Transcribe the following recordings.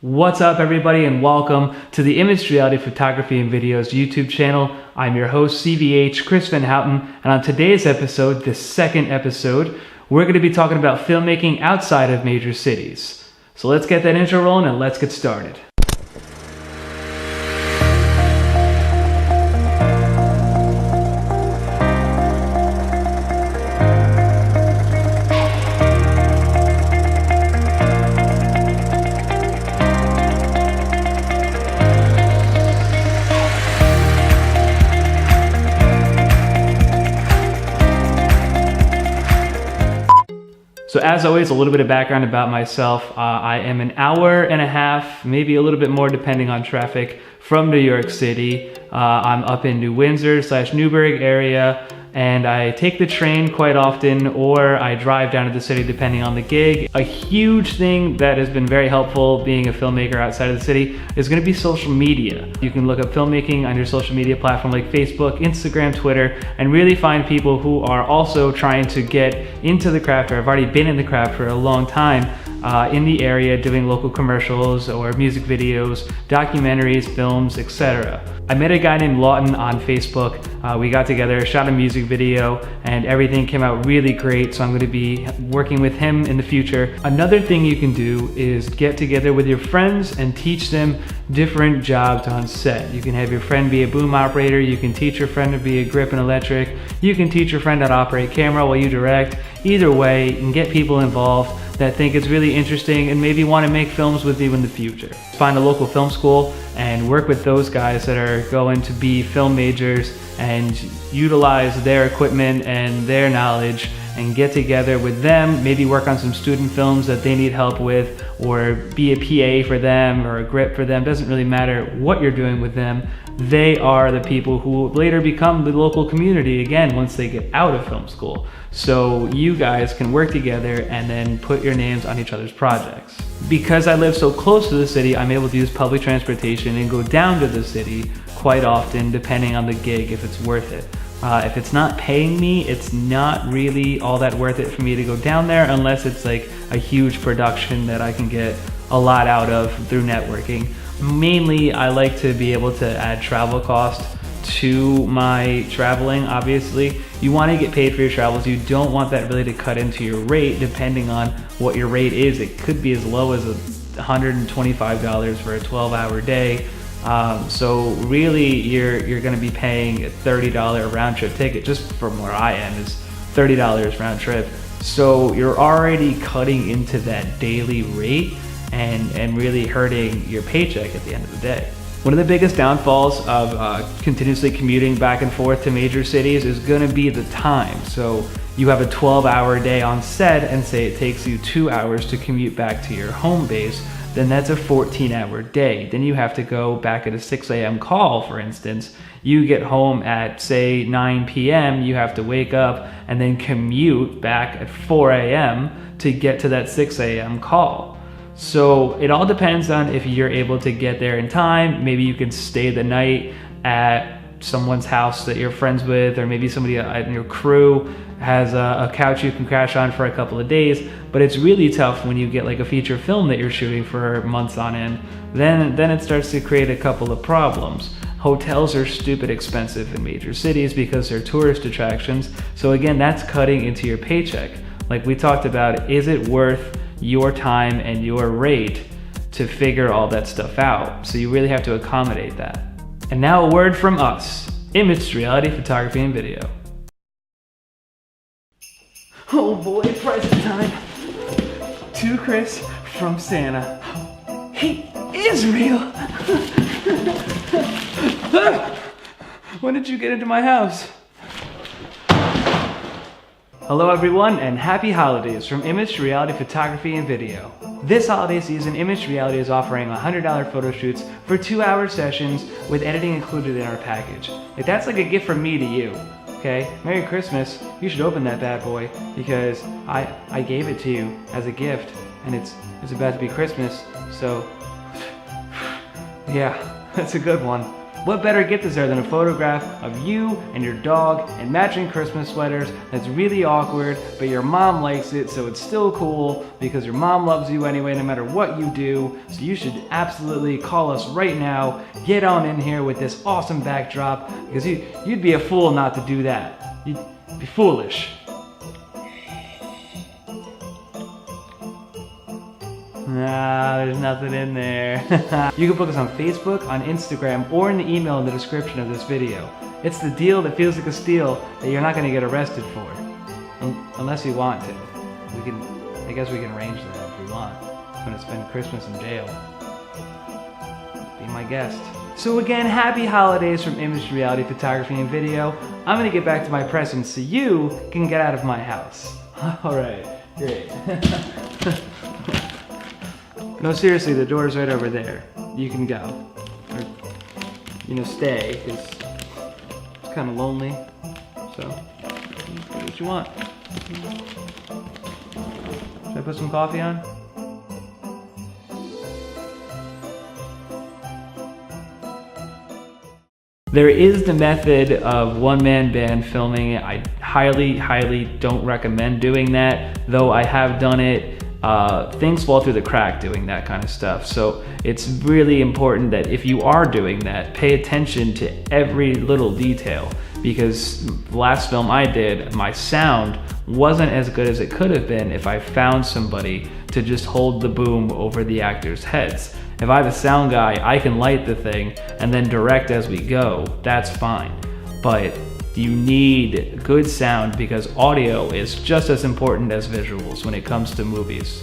What's up everybody, and welcome to the Image Reality Photography and Videos YouTube channel. I'm your host CVH, Chris Van Houten, and on today's episode, the second episode, we're going to be talking about filmmaking outside of major cities. So let's get that intro rolling and let's get started. So as always, a little bit of background about myself. I am an hour and a half, maybe a little bit more depending on traffic, from New York City. I'm up in New Windsor / Newburgh area, and I take the train quite often, or I drive down to the city depending on the gig. A huge thing that has been very helpful being a filmmaker outside of the city is going to be social media. You can look up filmmaking on your social media platform like Facebook, Instagram, Twitter, and really find people who are also trying to get into the craft or have already been in the craft for a long time in the area, doing local commercials or music videos, documentaries, films, etc. I met a guy named Lawton on Facebook. We got together, shot a music video, and everything came out really great, so I'm going to be working with him in the future. Another thing you can do is get together with your friends and teach them different jobs on set. You can have your friend be a boom operator, you can teach your friend to be a grip and electric, you can teach your friend how to operate camera while you direct. Either way, you can get people involved that think it's really interesting and maybe want to make films with you in the future. Find a local film school and work with those guys that are going to be film majors and utilize their equipment and their knowledge and get together with them, maybe work on some student films that they need help with, or be a PA for them or a grip for them. Doesn't really matter what you're doing with them. They are the people who later become the local community again once they get out of film school. So you guys can work together and then put your names on each other's projects. Because I live so close to the city, I'm able to use public transportation and go down to the city quite often depending on the gig if it's worth it. If it's not paying me, it's not really all that worth it for me to go down there unless it's like a huge production that I can get a lot out of through networking. Mainly, I like to be able to add travel cost to my traveling. Obviously, you want to get paid for your travels. You don't want that really to cut into your rate depending on what your rate is. It could be as low as $125 for a 12-hour day. So really you're going to be paying a $30 round trip ticket. Just from where I am is $30 round trip. So you're already cutting into that daily rate and really hurting your paycheck at the end of the day. One of the biggest downfalls of continuously commuting back and forth to major cities is going to be the time. So you have a 12-hour day on set and say it takes you 2 hours to commute back to your home base, then that's a 14-hour day. Then you have to go back at a 6 a.m. call, for instance. You get home at, say, 9 p.m., you have to wake up and then commute back at 4 a.m. to get to that 6 a.m. call. So it all depends on if you're able to get there in time. Maybe you can stay the night at someone's house that you're friends with, or maybe somebody in your crew has a couch you can crash on for a couple of days. But it's really tough when you get like a feature film that you're shooting for months on end. Then it starts to create a couple of problems. Hotels are stupid expensive in major cities because they're tourist attractions. So again, that's cutting into your paycheck. Like we talked about, is it worth your time and your rate to figure all that stuff out? So you really have to accommodate that. And now a word from us, Image Reality Photography and Video. Oh boy, present time. To Chris from Santa. He is real. When did you get into my house? Hello everyone, and happy holidays from Image Reality Photography and Video. This holiday season, Image Reality is offering $100 photo shoots for 2-hour sessions with editing included in our package. If that's like a gift from me to you, okay? Merry Christmas. You should open that bad boy because I gave it to you as a gift, and it's about to be Christmas, so yeah, that's a good one. what better gift is there than a photograph of you and your dog in matching Christmas sweaters that's really awkward, but your mom likes it, so it's still cool because your mom loves you anyway no matter what you do. So you should absolutely call us right now, get on in here with this awesome backdrop, because you'd be a fool not to do that. You'd be foolish. Nah, there's nothing in there. You can book us on Facebook, on Instagram, or in the email in the description of this video. It's the deal that feels like a steal that you're not going to get arrested for. Unless you want to. I guess we can arrange that if we want. I'm going to spend Christmas in jail. Be my guest. So again, happy holidays from Image to Reality Photography and Video. I'm going to get back to my presents so you can get out of my house. Alright, great. No, seriously, the door's right over there. You can go. Or, stay, because it's kind of lonely. So, do what you want. Should I put some coffee on? There is the method of one-man band filming. I highly, highly don't recommend doing that, though I have done it. Things fall through the crack doing that kind of stuff. So it's really important that if you are doing that, pay attention to every little detail, because the last film I did, my sound wasn't as good as it could have been if I found somebody to just hold the boom over the actors' heads. If I have a sound guy, I can light the thing and then direct as we go, that's fine. But you need good sound because audio is just as important as visuals when it comes to movies.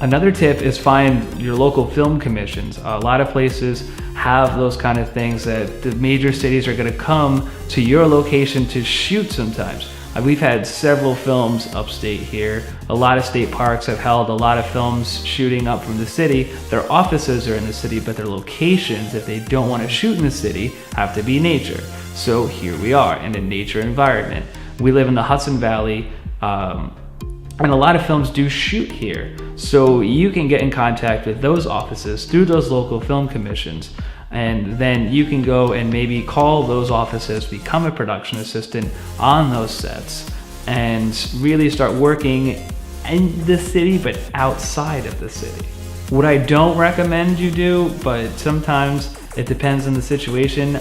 Another tip is find your local film commissions. A lot of places have those kind of things that the major cities are going to come to your location to shoot sometimes. We've had several films upstate here. A lot of state parks have held a lot of films shooting up from the city. Their offices are in the city, but their locations, if they don't want to shoot in the city, have to be nature. So here we are in a nature environment. We live in the Hudson Valley, and a lot of films do shoot here. So you can get in contact with those offices through those local film commissions. And then you can go and maybe call those offices, become a production assistant on those sets, and really start working in the city but outside of the city. What I don't recommend you do, but sometimes it depends on the situation,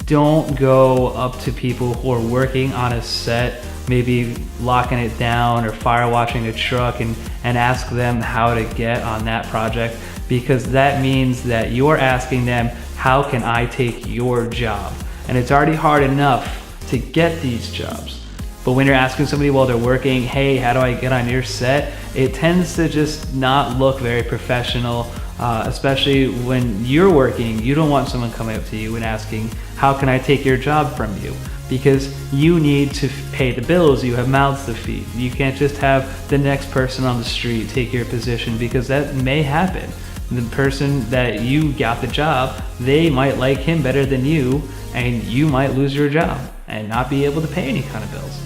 don't go up to people who are working on a set, maybe locking it down or fire watching a truck, and ask them how to get on that project, because that means that you're asking them, how can I take your job? And it's already hard enough to get these jobs. But when you're asking somebody while they're working, hey, how do I get on your set? It tends to just not look very professional, especially when you're working. You don't want someone coming up to you and asking, how can I take your job from you? Because you need to pay the bills, you have mouths to feed. You can't just have the next person on the street take your position, because that may happen. The person that you got the job, they might like him better than you, and you might lose your job and not be able to pay any kind of bills.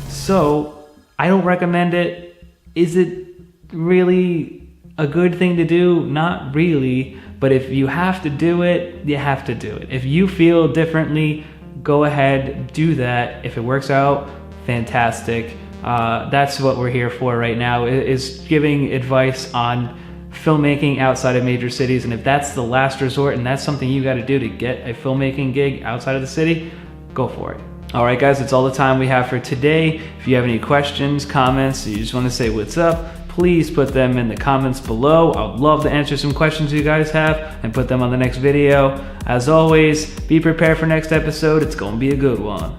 So I don't recommend it. Is it really a good thing to do? Not really, but if you have to do it, you have to do it. If you feel differently, go ahead, do that. If it works out, fantastic. That's what we're here for right now, is giving advice on filmmaking outside of major cities. And if that's the last resort and that's something you got to do to get a filmmaking gig outside of the city, go for it. All right, guys, that's all the time we have for today. If you have any questions, comments, you just want to say what's up, please put them in the comments below. I would love to answer some questions you guys have and put them on the next video. As always, be prepared for next episode. It's going to be a good one.